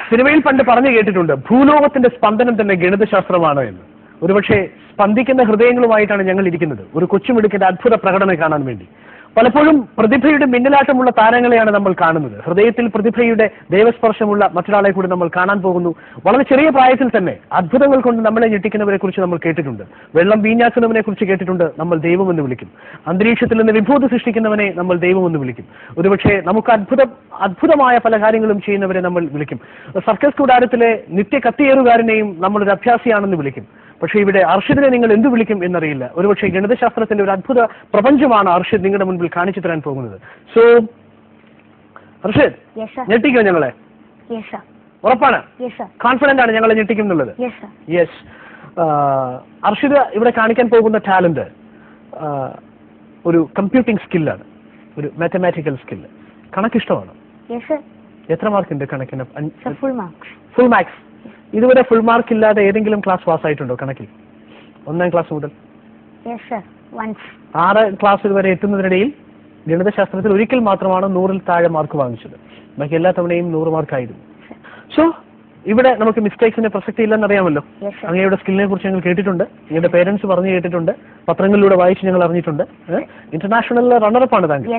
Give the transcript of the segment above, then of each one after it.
സിനിമയിൽ പണ്ട് പറഞ്ഞു കേട്ടിട്ടുണ്ട്, ഭൂലോകത്തിന്റെ സ്പന്ദനം തന്നെ ഗണിതശാസ്ത്രമാണ് എന്ന്. ഒരുപക്ഷെ സ്പന്ദിക്കുന്ന ഹൃദയങ്ങളുമായിട്ടാണ് ഞങ്ങൾ ഇരിക്കുന്നത്, ഒരു കൊച്ചുമിടുക്കിന്റെ അത്ഭുത പ്രകടനം കാണാൻ വേണ്ടി. പലപ്പോഴും പ്രതിഭയുടെ മിന്നലാട്ടമുള്ള താരങ്ങളെയാണ് നമ്മൾ കാണുന്നത്. ഹൃദയത്തിൽ പ്രതിഭയുടെ ദൈവസ്പർശമുള്ള മറ്റൊരാളെ കൂടി നമ്മൾ കാണാൻ പോകുന്നു. വളരെ ചെറിയ പ്രായത്തിൽ തന്നെ അത്ഭുതങ്ങൾ കൊണ്ട് നമ്മളെ ഞെട്ടിക്കുന്നവരെ കുറിച്ച് നമ്മൾ കേട്ടിട്ടുണ്ട്. വെള്ളം വീഞ്ഞാക്കുന്നവനെ കുറിച്ച് കേട്ടിട്ടുണ്ട്, നമ്മൾ ദൈവമെന്ന് വിളിക്കും. അന്തരീക്ഷത്തിൽ നിന്ന് വിഭൂതി സൃഷ്ടിക്കുന്നവനെ നമ്മൾ ദൈവമെന്ന് വിളിക്കും. ഒരുപക്ഷെ നമുക്ക് അത്ഭുതമായ പല കാര്യങ്ങളും ചെയ്യുന്നവരെ നമ്മൾ വിളിക്കും. സർക്കസ് കൂടാരത്തിലെ നിത്യ കത്തിയേറുകാരനെയും നമ്മളൊരു അഭ്യാസിയാണെന്ന് വിളിക്കും. പക്ഷേ ഇവിടെ അർഷിദിനെ നിങ്ങൾ എന്ത് വിളിക്കും എന്നറിയില്ല. ഒരുപക്ഷെ ഗണിതശാസ്ത്രത്തിന്റെ ഒരു അത്ഭുത പ്രപഞ്ചമാണ് അർഷിദ് നിങ്ങളുടെ മുൻപിൽ കാണിച്ചു തരാൻ പോകുന്നത്. സോ അർഷിദ്, ഞെട്ടിക്കോ ഞങ്ങളെ? ഉറപ്പാണ്? കോൺഫിഡന്റ് ആണ് ഞങ്ങളെ ഞെട്ടിക്കും എന്നുള്ളത്? യെസ്. അർഷിദ് ഇവിടെ കാണിക്കാൻ പോകുന്ന ടാലന്റ് ഒരു കമ്പ്യൂട്ടിംഗ് സ്കില്ലാണ്, ഒരു മാത്തമാറ്റിക്കൽ സ്കില്ല്. കണക്കിഷ്ടമാണ്? എത്ര മാർക്കുണ്ട് കണക്കിന്? Full marks. ഇതുവരെ ഫുൾ മാർക്ക് ഇല്ലാതെ ഏതെങ്കിലും ക്ലാസ് പാസ്സായിട്ടുണ്ടോ കണക്കിൽ? 1ാം ക്ലാസ് മുതൽ 6 ക്ലാസ് വരെ എത്തുന്നതിനിടയിൽ ഗണിതശാസ്ത്രത്തിൽ ഒരിക്കൽ മാത്രമാണ് 100-ൽ താഴെ മാർക്ക് വാങ്ങിച്ചത്. ബാക്കി എല്ലാ തവണയും 100 മാർക്കായിരുന്നു. സോ ഇവിടെ നമുക്ക് മിസ്റ്റേക്സിന്റെ പ്രസക്തി ഇല്ലെന്നറിയാമല്ലോ. അങ്ങയുടെ സ്കില്ലിനെ കുറിച്ച് ഞങ്ങൾ കേട്ടിട്ടുണ്ട്, നിങ്ങളുടെ പേരൻസ് പറഞ്ഞു കേട്ടിട്ടുണ്ട്, പത്രങ്ങളിലൂടെ വായിച്ച് ഞങ്ങൾ അറിഞ്ഞിട്ടുണ്ട്. ഇന്റർനാഷണൽ റണ്ണറപ്പ് ആണ് താങ്കൾ,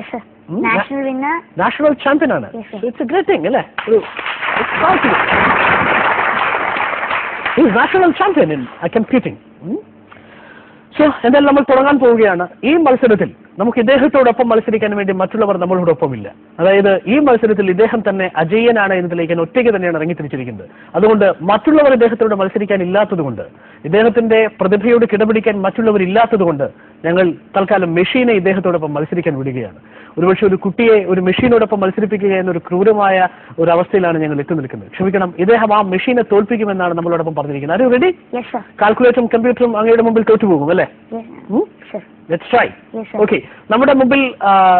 നാഷണൽ ചാമ്പ്യൻ ആണ്. ഇറ്റ്സ് എ ഗ്രേറ്റ് തിങ് അല്ലേ? National champion in computing. So എന്തായാലും നമ്മൾ തുടങ്ങാൻ പോവുകയാണ്. ഈ മത്സരത്തിൽ നമുക്ക് ഇദ്ദേഹത്തോടൊപ്പം മത്സരിക്കാൻ വേണ്ടി മറ്റുള്ളവർ നമ്മളോടൊപ്പമില്ല. അതായത് ഈ മത്സരത്തിൽ ഇദ്ദേഹം തന്നെ അജയ്യനാണ് എന്ന് തെളിയിക്കാൻ ഒറ്റയ്ക്ക് തന്നെയാണ് ഇറങ്ങിത്തിരിച്ചിരിക്കുന്നത്. അതുകൊണ്ട് മറ്റുള്ളവർ ഇദ്ദേഹത്തോട് മത്സരിക്കാൻ ഇല്ലാത്തതുകൊണ്ട്, ഇദ്ദേഹത്തിന്റെ പ്രതിഭയോട് കിടപിടിക്കാൻ മറ്റുള്ളവർ ഇല്ലാത്തതുകൊണ്ട് ഞങ്ങൾ തൽക്കാലം മെഷീനെ ഇദ്ദേഹത്തോടൊപ്പം മത്സരിക്കാൻ വിടുകയാണ്. ഒരുപക്ഷെ ഒരു കുട്ടിയെ ഒരു മെഷീനോടൊപ്പം മത്സരിപ്പിക്കുക എന്നൊരു ക്രൂരമായ ഒരു അവസ്ഥയിലാണ് ഞങ്ങൾ എത്തി നിൽക്കുന്നത്. ക്ഷമിക്കണം, ഇദ്ദേഹം ആ മെഷീനെ തോൽപ്പിക്കുമെന്നാണ് നമ്മളോടൊപ്പം പറഞ്ഞിരിക്കുന്നത്. Are you ready? കാൽക്കുലേറ്ററും കമ്പ്യൂട്ടറും അങ്ങയുടെ മുമ്പിൽ തോറ്റുപോകും അല്ലേ? Let's try. Okay. നമ്മുടെ മുമ്പിൽ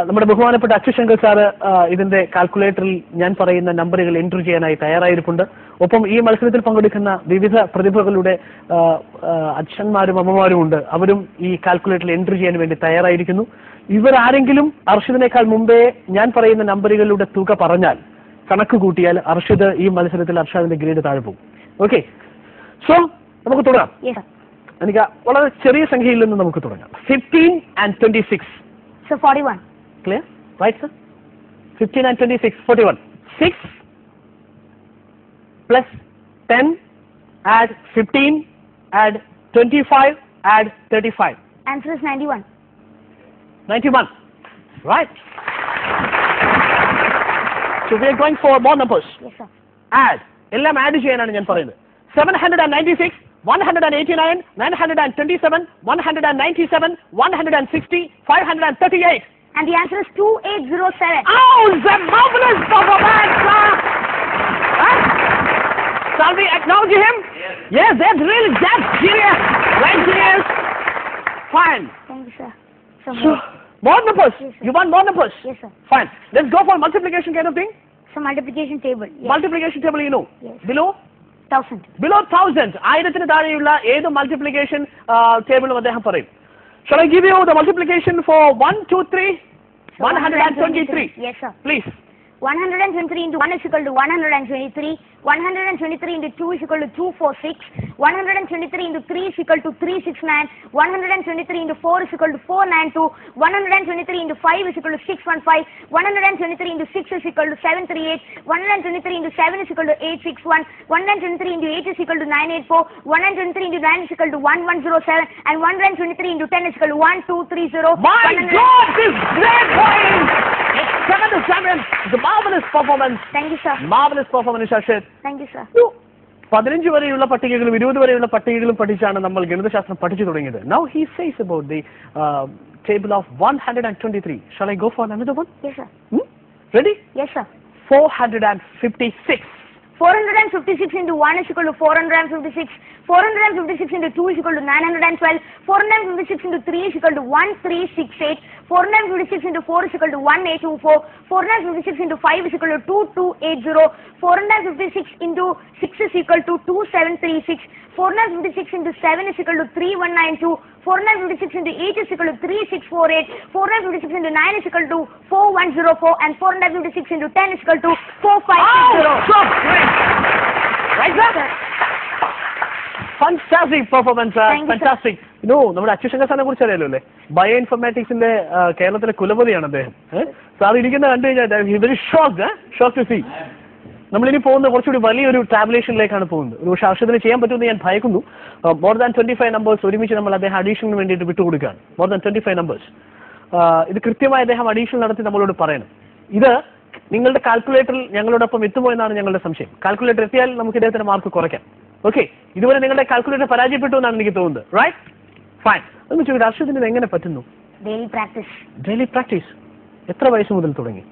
നമ്മുടെ ബഹുമാനപ്പെട്ട അച്യുശങ്കർ സാറ് ഇതിന്റെ കാൽക്കുലേറ്ററിൽ ഞാൻ പറയുന്ന നമ്പറുകൾ എൻട്രി ചെയ്യാനായി തയ്യാറായിരിപ്പുണ്ട്. ഒപ്പം ഈ മത്സരത്തിൽ പങ്കെടുക്കുന്ന വിവിധ പ്രതിഭകളുടെ അച്ഛന്മാരും അമ്മമാരും ഉണ്ട്. അവരും ഈ കാൽക്കുലേറ്ററിൽ എൻട്രി ചെയ്യാൻ വേണ്ടി തയ്യാറായിരിക്കുന്നു. ഇവർ ആരെങ്കിലും അർഷിദിനേക്കാൾ മുമ്പേ ഞാൻ പറയുന്ന നമ്പറുകളുടെ തുക പറഞ്ഞാൽ, കണക്ക് കൂട്ടിയാൽ അർഷിദ് ഈ മത്സരത്തിൽ അർഷാദിന്റെ ഗ്രേഡ് താഴെ പോകും. ഓക്കെ, സോ നമുക്ക് തുടങ്ങാം. എനിക്ക് വളരെ ചെറിയ സംഖ്യയിൽ നിന്ന് നമുക്ക് തുടങ്ങാം. 15 and 26. So 41. Clear? Right, sir? 15 and 26, 41. 6 plus 10 add 15 add 25 add 35. Answer is 91. 91. Right. So we are going for more numbers. Yes, sir. Add. എല്ലാം ആഡ് ചെയ്യാനാണ് ഞാൻ പറയുന്നത്. 796 189 927 197 160 538. And the answer is 2807. Oh, it's a marvelous performance, sir! Huh? Shall we acknowledge him? Yes, that's really, that's genius. Right, genius. Fine. Thank you, sir. So, more numbers. Yes, sir. You want more numbers? Yes, sir. Fine. Let's go for multiplication kind of thing. So multiplication table. Yes. Multiplication table, you know. Yes. Below? 1000. Below 1000. ആയിരത്തിന് താഴെയുള്ള ഏത് multiplication ടേബിളും അദ്ദേഹം പറയും. Shall I give you the multiplication for 1, 2, 3? 123. Yes, sir. Please. 123 into 1 is equal to 123. 123 into 2 is equal to 246. 123 into 3 is equal to 369. 123 into 4 is equal to 492. 123 into 5 is equal to 615. 123 into 6 is equal to 738. 123 into 7 is equal to 861. 123 into 8 is equal to 984. 123 into 9 is equal to 1107. And 123 into 10 is equal to 1230. My God, this great point! It's tremendous, champion. It's a marvelous performance. Thank you, sir. Marvelous performance, Ashit. Thank you, sir. 15 വരെയുള്ള പട്ടികകളും 20 വരെയുള്ള പട്ടികകളും പഠിച്ചാണ് നമ്മൾ ഗണിതശാസ്ത്രം പഠിച്ചു തുടങ്ങിയത്. Now he says about the table of 123. Shall I go for another one? Yes, sir. Ready? Yes, sir. 456. 456 into 1 is equal to 456. 456 into 2 is equal to 912. 456 into 3 is equal to 1368. 456 into 4 is equal to 1824. 456 into 5 is equal to 2280. 456 into 6 is equal to 2736. 456 into 7 is equal to 3192. 456 into 8 is equal to 3648. 456 into 9 is equal to 4104. And 456 into 10 is equal to 4560. Oh, so great! Fantastic performance, sir. Thank you, sir. Fantastic. നമ്മുടെ അച്യുശങ്കർ സാറിനെ കുറിച്ച് അറിയാലോ അല്ലേ? Bio ഇൻഫർമാറ്റിക്സിന്റെ കേരളത്തിലെ കുലപതിയാണ് അദ്ദേഹം. Sir ഇരിക്കുന്ന കണ്ടു കഴിഞ്ഞാൽ വെരി ഷോക്ക് ടു സീ. നമ്മളിനി പോകുന്നത് കുറച്ചുകൂടി വലിയൊരു ടാബുലേഷനിലേക്കാണ് പോകുന്നത്. ഒരു പക്ഷേ അർഷദിന് ചെയ്യാൻ പറ്റുമെന്ന് ഞാൻ ഭയക്കുന്നു. മോർ ദാൻ 25 നമ്പേഴ്സ് ഒരുമിച്ച് നമ്മൾ അദ്ദേഹം അഡീഷന് വേണ്ടിയിട്ട് വിട്ടുകൊടുക്കുകയാണ്. More than 25 numbers. ഇത് കൃത്യമായി അദ്ദേഹം അഡീഷൻ നടത്തി നമ്മളോട് പറയണം. ഇത് നിങ്ങളുടെ കാൽക്കുലേറ്ററിൽ ഞങ്ങളോടൊപ്പം എത്തുമോ എന്നാണ് ഞങ്ങളുടെ സംശയം. കാൽക്കുലേറ്റർ എത്തിയാൽ നമുക്ക് ഇദ്ദേഹത്തിന്റെ മാർക്ക് കുറയ്ക്കാം. ഓക്കെ, ഇതുവരെ നിങ്ങളുടെ കാൽക്കുലേറ്റർ പരാജയപ്പെട്ടു എന്നാണ് എനിക്ക് തോന്നുന്നത്. Right, fine. ഒന്ന് ചോദിക്കട്ടെ, അർഷദിന് ഇത് എങ്ങനെ പറ്റുന്നു? Daily practice. എത്ര വയസ്സ് മുതൽ തുടങ്ങി?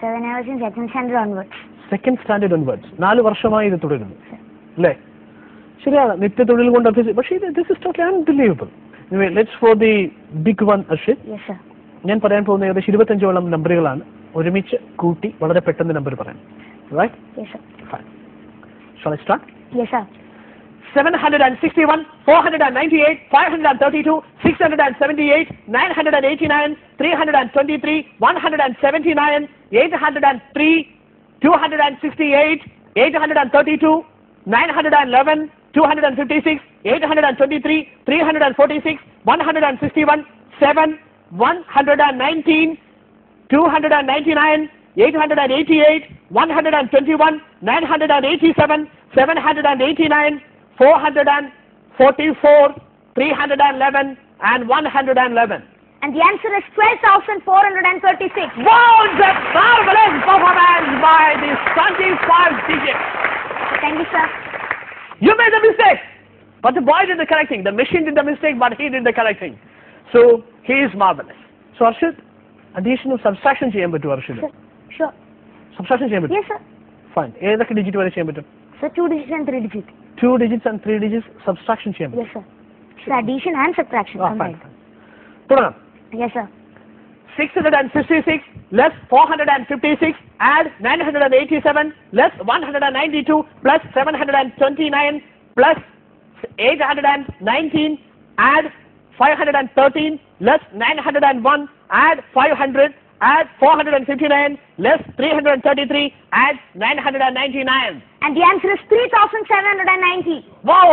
7 hours in second standard onwards. Second standard onwards. 4 വർഷമായി ഇത് തുടരുന്നു അല്ലേ? ശരിയാണ്, നിത്യതൊഴിൽ കൊണ്ട് അഭ്യസിച്ചു. പക്ഷേ this is totally unbelievable. Anyway, let's for the big one, Arshid. Yes, sir. ഞാൻ പറയാൻ പോകുന്ന ഏകദേശം 25ഓളം നമ്പറുകളാണ്. ഒരുമിച്ച് കൂട്ടി വളരെ പെട്ടെന്ന് നമ്പർ പറയാം. Right? Yes, sir. Fine. Shall I start? Yes, sir. 761, 498, 532, 678, 989, 323, 179, 803, 268, 832, 911, 256, 823, 346, 161, 7, 119, 299, 888, 121, 987, 789, 444, 311, and 111. And the answer is 12,436. Wow, the marvelous performance by the 25 digits. Thank you, sir. You made the mistake, but the boy did the correcting. The machine did the mistake, but he did the correcting. So he is marvelous. So Arshid, addition or subtraction ചെയ്യാൻ പറ്റുമോ Arshid? Sure. Subtraction ചെയ്യാൻ പറ്റുമോ? Yes, sir. Fine. ഏതൊക്കെ digit വരെ ചെയ്യാൻ പറ്റും? So 2 digits and 3 digits. 2 digits and 3 digits subtraction ചെയ്യാൻ പറ്റും. Yes, sir. So addition and subtraction. Fine. തുടങ്ങാം. Yes, sir. 666 less 456 add 987 less 192 plus 729 plus 819 add 513 less 901 add 500 add 459 less 333 add 999. And the answer is 3,790. Wow!